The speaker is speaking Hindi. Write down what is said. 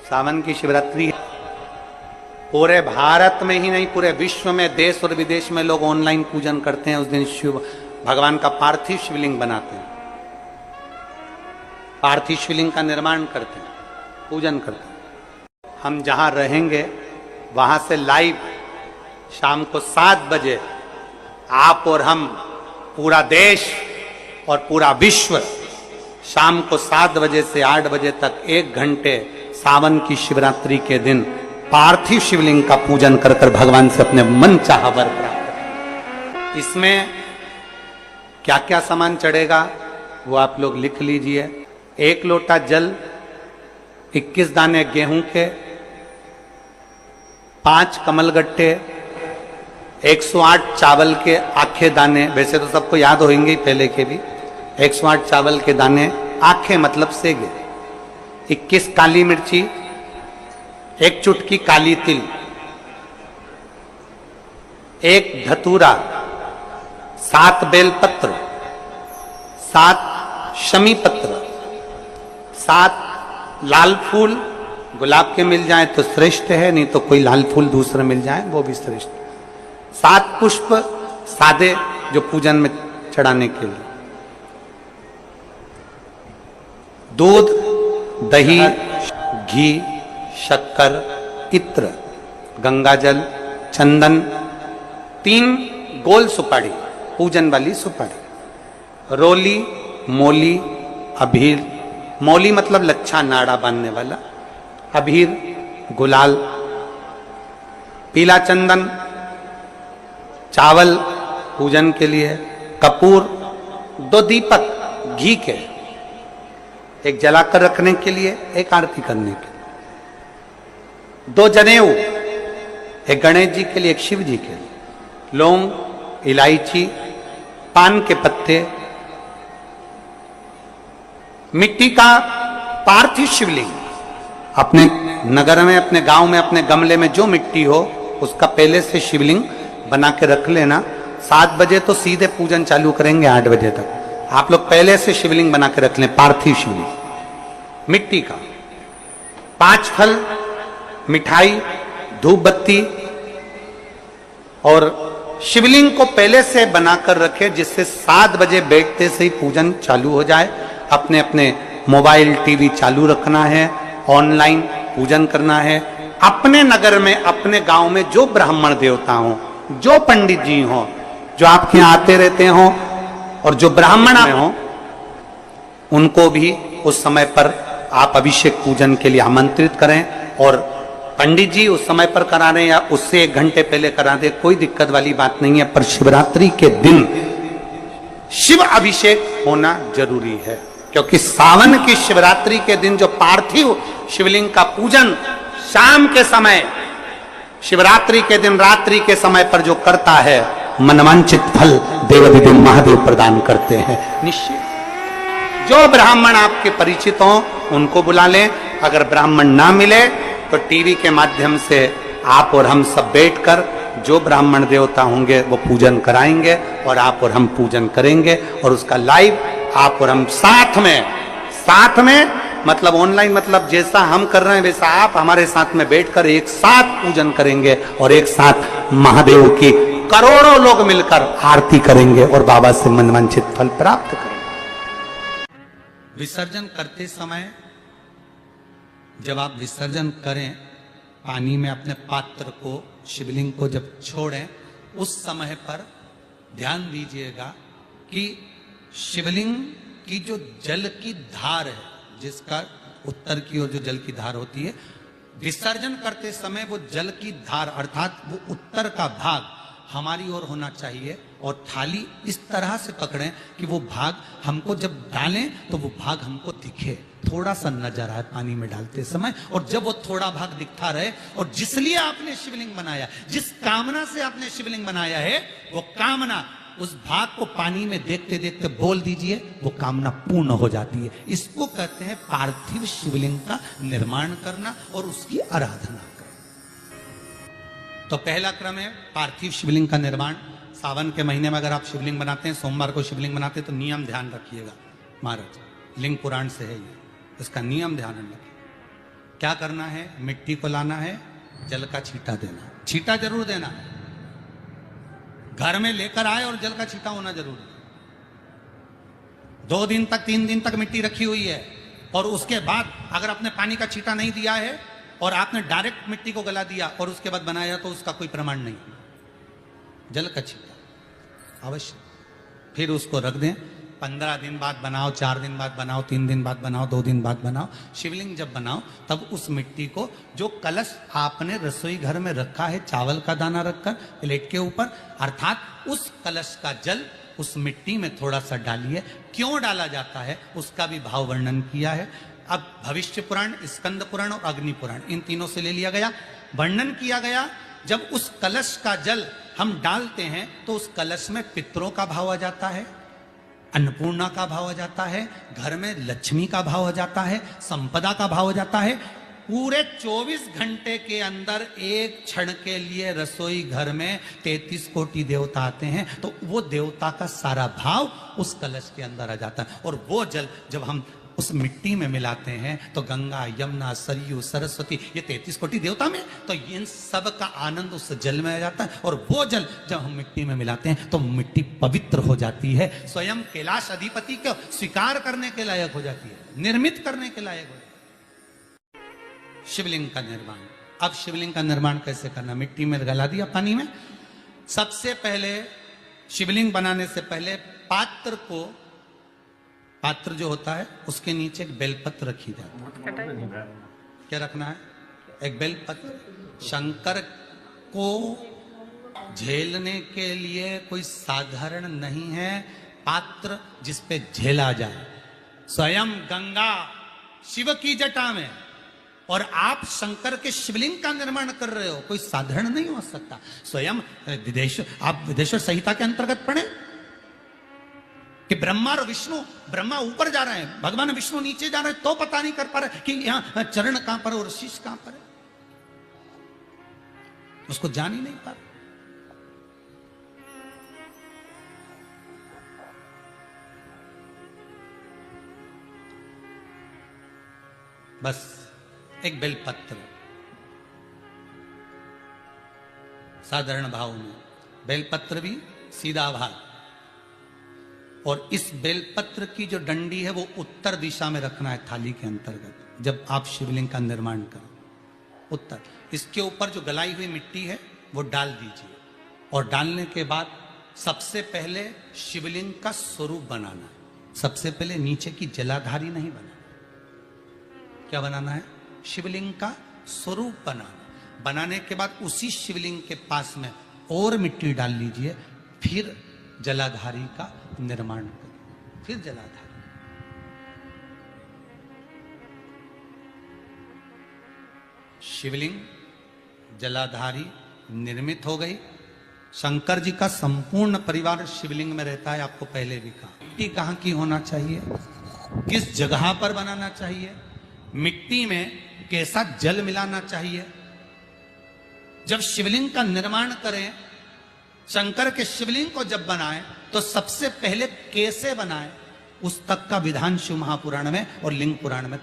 सावन की शिवरात्रि पूरे भारत में ही नहीं पूरे विश्व में देश और विदेश में लोग ऑनलाइन पूजन करते हैं। उस दिन शिव भगवान का पार्थिव शिवलिंग बनाते हैं, पार्थिव शिवलिंग का निर्माण करते हैं, पूजन करते हैं। हम जहां रहेंगे वहां से लाइव शाम को 7 बजे आप और हम, पूरा देश और पूरा विश्व शाम को 7 बजे से 8 बजे तक 1 घंटे सावन की शिवरात्रि के दिन पार्थिव शिवलिंग का पूजन कर कर भगवान से अपने मन चाहा वर प्राप्त करें। इसमें क्या क्या सामान चढ़ेगा वो आप लोग लिख लीजिए। 1 लोटा जल, 21 दाने गेहूं के, 5 कमलगट्टे, 108 चावल के आखे दाने, वैसे तो सबको याद होंगे ही पहले के भी। 108 चावल के दाने, आखे मतलब सेगे, 21 काली मिर्ची, 1 चुटकी काली तिल, 1 धतूरा, 7 बेलपत्र, 7 शमी पत्र, 7 लाल फूल, गुलाब के मिल जाए तो श्रेष्ठ है, नहीं तो कोई लाल फूल दूसरे मिल जाए वो भी श्रेष्ठ। 7 पुष्प सादे जो पूजन में चढ़ाने के लिए, दूध, दही, घी, शक्कर, इत्र, गंगाजल, चंदन, 3 गोल सुपारी, पूजन वाली सुपारी, रोली, मोली, अभीर, मोली मतलब लच्छा नाड़ा बांधने वाला, अभीर, गुलाल, पीला चंदन, चावल पूजन के लिए, कपूर, 2 दीपक घी के, 1 जलाकर रखने के लिए, 1 आरती करने के लिए, 2 जनेऊ, 1 गणेश जी के लिए, 1 शिव जी के लिए, लौंग, इलायची, पान के पत्ते, मिट्टी का पार्थिव शिवलिंग। अपने नगर में, अपने गांव में, अपने गमले में जो मिट्टी हो उसका पहले से शिवलिंग बना के रख लेना। 7 बजे तो सीधे पूजन चालू करेंगे, 8 बजे तक आप लोग पहले से शिवलिंग बना के रख लें, पार्थिव शिवलिंग मिट्टी का। 5 फल, मिठाई, धूप बत्ती, और शिवलिंग को पहले से बनाकर रखे जिससे 7 बजे बैठते से ही पूजन चालू हो जाए। अपने अपने मोबाइल टीवी चालू रखना है, ऑनलाइन पूजन करना है। अपने नगर में, अपने गांव में जो ब्राह्मण देवता हो, जो पंडित जी हो, जो आपके यहाँ आते रहते हो, और जो ब्राह्मण हो, उनको भी उस समय पर आप अभिषेक पूजन के लिए आमंत्रित करें। और पंडित जी उस समय पर करा रहे या उससे 1 घंटे पहले करा दे, कोई दिक्कत वाली बात नहीं है। पर शिवरात्रि के दिन शिव अभिषेक होना जरूरी है, क्योंकि सावन की शिवरात्रि के दिन जो पार्थिव शिवलिंग का पूजन शाम के समय, शिवरात्रि के दिन रात्रि के समय पर जो करता है, मनवांचित फल देवाधिदेव महादेव प्रदान करते हैं निश्चित। जो ब्राह्मण आपके परिचित हो उनको बुला लें। अगर ब्राह्मण ना मिले तो टीवी के माध्यम से आप और हम सब बैठकर जो ब्राह्मण देवता होंगे वो पूजन कराएंगे, और आप और हम पूजन करेंगे। और उसका लाइव आप और हम साथ में मतलब ऑनलाइन, मतलब जैसा हम कर रहे हैं वैसा आप हमारे साथ में बैठकर एक साथ पूजन करेंगे, और एक साथ महादेव की करोड़ों लोग मिलकर आरती करेंगे और बाबा से मनवांछित फल प्राप्त करेंगे। विसर्जन करते समय जब आप विसर्जन करें, पानी में अपने पात्र को, शिवलिंग को जब छोड़ें, उस समय पर ध्यान दीजिएगा कि शिवलिंग की जो जल की धार है, जिसका उत्तर की ओर जो जल की धार होती है, विसर्जन करते समय वो जल की धार अर्थात वो उत्तर का भाग हमारी ओर होना चाहिए, और थाली इस तरह से पकड़ें कि वो भाग हमको जब डालें तो वो भाग हमको दिखे, थोड़ा सा नजर आए पानी में डालते समय। और जब वो थोड़ा भाग दिखता रहे, और जिसलिए आपने शिवलिंग बनाया, जिस कामना से आपने शिवलिंग बनाया है, वो कामना उस भाग को पानी में देखते देखते बोल दीजिए, वो कामना पूर्ण हो जाती है। इसको कहते हैं पार्थिव शिवलिंग का निर्माण करना और उसकी आराधना करना। तो पहला क्रम है पार्थिव शिवलिंग का निर्माण। सावन के महीने में अगर आप शिवलिंग बनाते हैं, सोमवार को शिवलिंग बनाते हैं, तो नियम ध्यान रखिएगा महाराज, लिंग पुराण से है ये, इसका नियम ध्यान रखिए। क्या करना है? मिट्टी को लाना है, जल का छींटा देना, छींटा जरूर देना, घर में लेकर आए और जल का छींटा होना जरूरी है। 2 दिन तक 3 दिन तक मिट्टी रखी हुई है और उसके बाद अगर आपने पानी का छींटा नहीं दिया है और आपने डायरेक्ट मिट्टी को गला दिया और उसके बाद बनाया तो उसका कोई प्रमाण नहीं। जल का छींटा अवश्य, फिर उसको रख दें। 15 दिन बाद बनाओ, 4 दिन बाद बनाओ, 3 दिन बाद बनाओ, 2 दिन बाद बनाओ। शिवलिंग जब बनाओ तब उस मिट्टी को, जो कलश आपने रसोई घर में रखा है चावल का दाना रखकर प्लेट के ऊपर, अर्थात उस कलश का जल उस मिट्टी में थोड़ा सा डालिए। क्यों डाला जाता है उसका भी भाव वर्णन किया है। अब भविष्य पुराण, स्कंद पुराण और अग्नि पुराण, इन तीनों से ले लिया गया। वर्णन किया गया जब उस कलश का जल हम डालते हैं तो उस कलश में पितरों का भाव आ जाता है, अन्नपूर्णा का भाव आ जाता है, घर में लक्ष्मी का भाव आ जाता है, संपदा का भाव आ जाता है। पूरे 24 घंटे के अंदर एक क्षण के लिए रसोई घर में 33 कोटि देवता आते हैं, तो वो देवता का सारा भाव उस कलश के अंदर आ जाता है। और वो जल जब हम उस मिट्टी में मिलाते हैं तो गंगा, यमुना, सरयू, सरस्वती, ये 33 कोटि देवता में, तो इन सब का आनंद उस जल में आ जाता है। और वो जल जब हम मिट्टी में मिलाते हैं तो मिट्टी पवित्र हो जाती है, स्वयं कैलाश अधिपति को स्वीकार करने के लायक हो जाती है, निर्मित करने के लायक हो जाती है। शिवलिंग का निर्माण। अब शिवलिंग का निर्माण कैसे करना? मिट्टी में गला दिया पानी में। सबसे पहले शिवलिंग बनाने से पहले पात्र जो होता है उसके नीचे एक बेलपत्र रखी जाती है। क्या रखना है? एक बेलपत्र। शंकर को झेलने के लिए कोई साधारण नहीं है पात्र जिसपे झेला जाए। स्वयं गंगा शिव की जटा में और आप शंकर के शिवलिंग का निर्माण कर रहे हो, कोई साधारण नहीं हो सकता। स्वयं आप विदेश्वर संहिता के अंतर्गत पढ़े कि ब्रह्मा और विष्णु, ब्रह्मा ऊपर जा रहे हैं, भगवान विष्णु नीचे जा रहे हैं, तो पता नहीं कर पा रहे कि यहां चरण कहां पर और शीश कहां पर है, उसको जान ही नहीं पा रहे। बस एक बेलपत्र साधारण भाव में, बेलपत्र भी सीधा भाग, और इस बेलपत्र की जो डंडी है वो उत्तर दिशा में रखना है थाली के अंतर्गत। जब आप शिवलिंग का निर्माण करो उत्तर, इसके ऊपर जो गलाई हुई मिट्टी है वो डाल दीजिए। और डालने के बाद सबसे पहले शिवलिंग का स्वरूप बनाना है। सबसे पहले नीचे की जलाधारी नहीं बनाना। क्या बनाना है? शिवलिंग का स्वरूप बनाना। बनाने के बाद उसी शिवलिंग के पास में और मिट्टी डाल लीजिए, फिर जलाधारी का निर्माण करिए। फिर जलाधारी, शिवलिंग जलाधारी निर्मित हो गई। शंकर जी का संपूर्ण परिवार शिवलिंग में रहता है। आपको पहले भी कहा, मिट्टी कहाँ की होना चाहिए, किस जगह पर बनाना चाहिए, मिट्टी में कैसा जल मिलाना चाहिए। जब शिवलिंग का निर्माण करें, शंकर के शिवलिंग को जब बनाएं तो सबसे पहले कैसे बनाएं, उस तक का विधान शिव महापुराण में और लिंग पुराण में